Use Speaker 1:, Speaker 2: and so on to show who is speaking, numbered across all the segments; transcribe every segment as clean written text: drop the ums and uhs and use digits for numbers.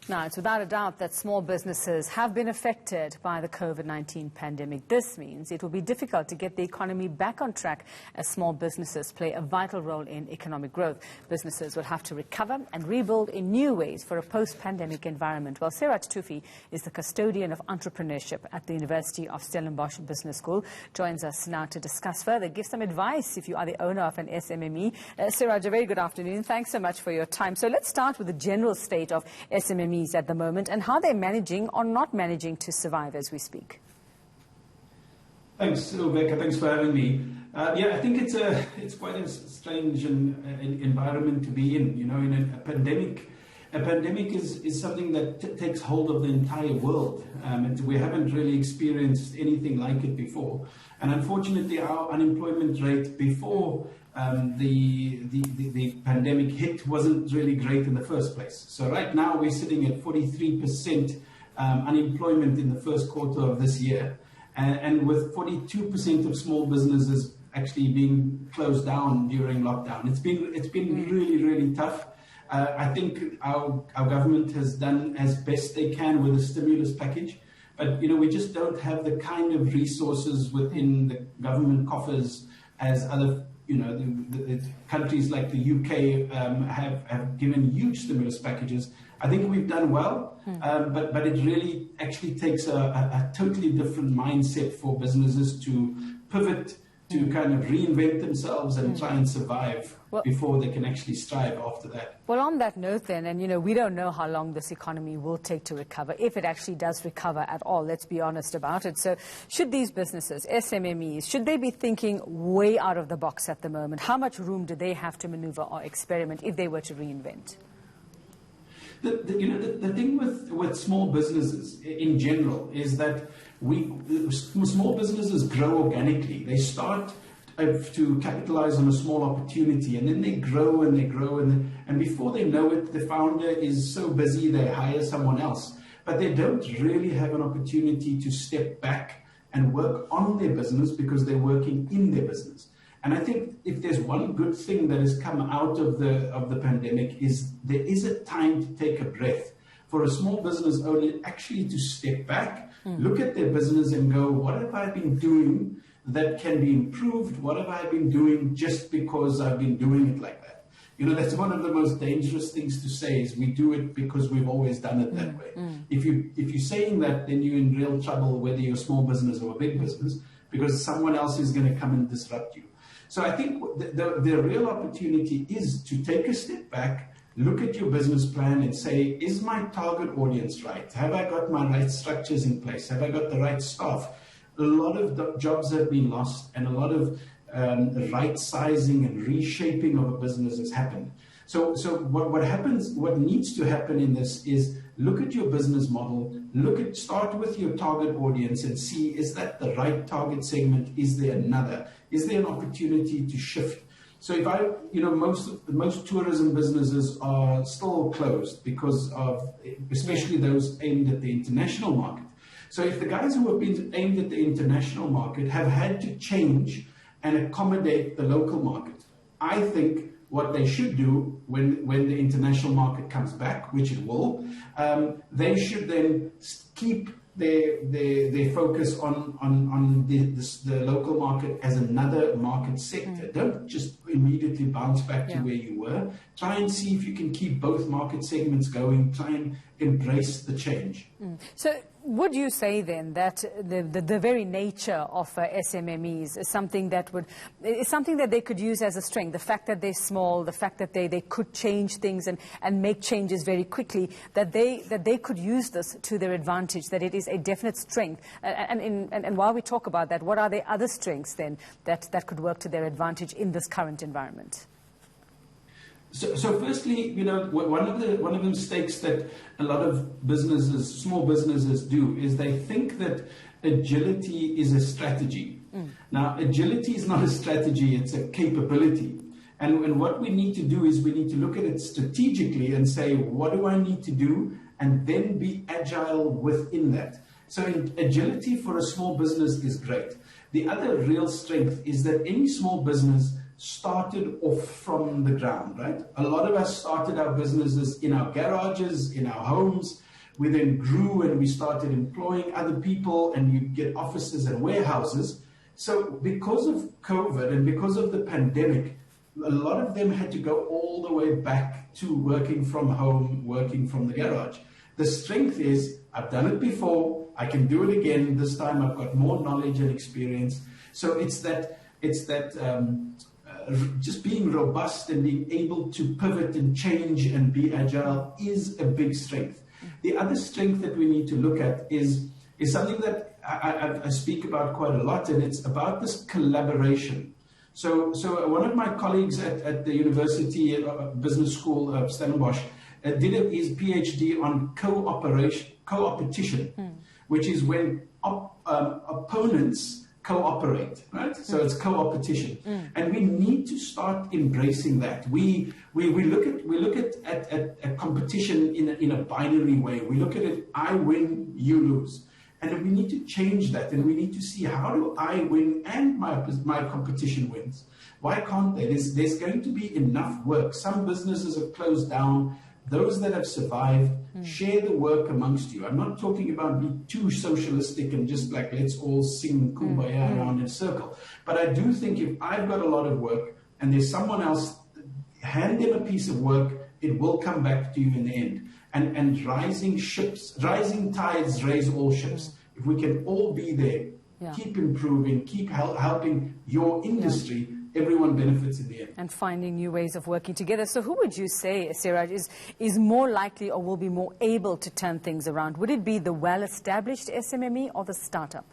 Speaker 1: Now, it's without a doubt that small businesses have been affected by the COVID-19 pandemic. This means it will be difficult to get the economy back on track as small businesses play a vital role in economic growth. Businesses will have to recover and rebuild in new ways for a post-pandemic environment. Well, Seraj Toefy is the Custodian of Entrepreneurship at the University of Stellenbosch Business School. Joins us now to discuss further, give some advice if you are the owner of an SMME. Seraj, a very good afternoon. Thanks so much for your time. So let's start with the general state of SMMEs at the moment and how they're managing or not managing to survive as we speak.
Speaker 2: Thanks, Uveka. Thanks for having me. I think it's quite a strange environment to be in. You know, in a pandemic. A pandemic is something that takes hold of the entire world, and we haven't really experienced anything like it before. And unfortunately, our unemployment rate before the pandemic hit wasn't really great in the first place. So right now we're sitting at 43% unemployment in the first quarter of this year, and with 42% of small businesses actually being closed down during lockdown. It's been really tough. I think our government has done as best they can with a stimulus package, but you know, we just don't have the kind of resources within the government coffers as other, you know, the countries like the UK have given huge stimulus packages. I think we've done well, but it really actually takes a totally different mindset for businesses to pivot, to kind of reinvent themselves and try and survive before they can actually strive after that.
Speaker 1: Well, on that note then, and you know, we don't know how long this economy will take to recover, if it actually does recover at all, let's be honest about it. So should these businesses, SMMEs, should they be thinking way out of the box at the moment? How much room do they have to maneuver or experiment if they were to reinvent?
Speaker 2: The thing with small businesses in general is that small businesses grow organically. They start to capitalize on a small opportunity, and then they grow and they grow, and before they know it, the founder is so busy they hire someone else. But they don't really have an opportunity to step back and work on their business because they're working in their business. And I think if there's one good thing that has come out of the pandemic is there is a time to take a breath for a small business owner actually to step back, look at their business and go, what have I been doing that can be improved? What have I been doing just because I've been doing it like that? You know, that's one of the most dangerous things to say is we do it because we've always done it that way. If you're saying that, then you're in real trouble, whether you're a small business or a big business, because someone else is going to come and disrupt you. So I think the real opportunity is to take a step back, look at your business plan and say, is my target audience right? Have I got my right structures in place? Have I got the right staff? A lot of jobs have been lost, and a lot of right sizing and reshaping of a business has happened. So what needs to happen in this is look at your business model, start with your target audience and see, is that the right target segment? Is there another? Is there an opportunity to shift? So most tourism businesses are still closed because of, especially those aimed at the international market. So if the guys who have been aimed at the international market have had to change and accommodate the local market, I think what they should do when the international market comes back, which it will, they should then keep their focus on the local market as another market sector. Don't just immediately bounce back to where you were. Try and see if you can keep both market segments going. Try and embrace the change.
Speaker 1: So would you say then that the very nature of SMMEs is something that they could use as a strength? The fact that they're small, the fact that they could change things and make changes very quickly, that they could use this to their advantage, that it is a definite strength. And while we talk about that, what are the other strengths then that could work to their advantage in this current environment?
Speaker 2: So firstly, you know, one of the mistakes that a lot of businesses, small businesses do is they think that agility is a strategy. Now, agility is not a strategy, it's a capability. And what we need to do is we need to look at it strategically and say, what do I need to do? And then be agile within that. So agility for a small business is great. The other real strength is that any small business started off from the ground, right? A lot of us started our businesses in our garages, in our homes. We then grew and we started employing other people, and you get offices and warehouses. So because of COVID and because of the pandemic, a lot of them had to go all the way back to working from home, working from the garage. The strength is, I've done it before, I can do it again. This time I've got more knowledge and experience. So it's that just being robust and being able to pivot and change and be agile is a big strength. The other strength that we need to look at is something that I speak about quite a lot, and it's about this collaboration. So one of my colleagues at the University Business School of Stellenbosch did his PhD on co-opetition, which is when opponents cooperate, right? So it's co-opetition, and we need to start embracing that. We look at competition in a binary way. We look at it: I win, you lose, and we need to change that. And we need to see, how do I win and my competition wins? Why can't they? There's going to be enough work. Some businesses have closed down. Those that have survived, share the work amongst you. I'm not talking about being too socialistic and just like, let's all sing kumbaya around in a circle. But I do think if I've got a lot of work and there's someone else, hand them a piece of work, it will come back to you in the end. And rising tides raise all ships. If we can all be there, keep improving, keep helping your industry, everyone benefits in the end.
Speaker 1: And finding new ways of working together. So who would you say, Seraj, is more likely or will be more able to turn things around? Would it be the well-established SMME or the startup?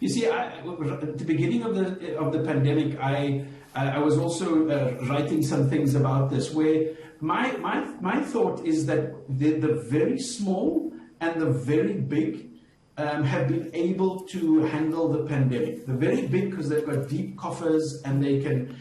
Speaker 2: You see, at the beginning of the pandemic, I was also writing some things about this, where my thought is that the very small and the very big have been able to handle the pandemic. The very big, because they've got deep coffers and they can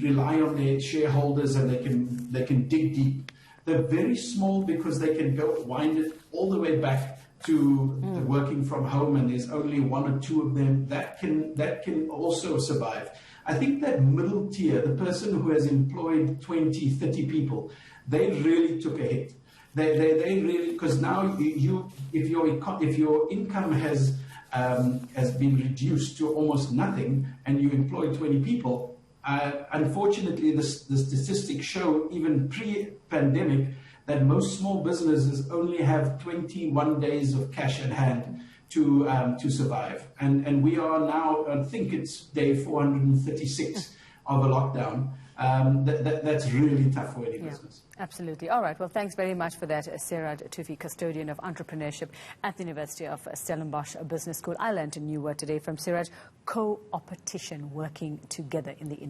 Speaker 2: rely on their shareholders, and they can dig deep. The very small, because they can go wind it all the way back to the working from home, and there's only one or two of them that can also survive. I think that middle tier, the person who has employed 20, 30 people, they really took a hit. They really, because now if your income has been reduced to almost nothing and you employ 20 people, unfortunately the statistics show, even pre-pandemic, that most small businesses only have 21 days of cash at hand to survive. And we are now, I think it's day 436 of a lockdown. That's really tough for any business.
Speaker 1: Absolutely. All right. Well, thanks very much for that, Seraj Toefy, Custodian of Entrepreneurship at the University of Stellenbosch Business School. I learned a new word today from Seraj: co-opetition, working together in the industry.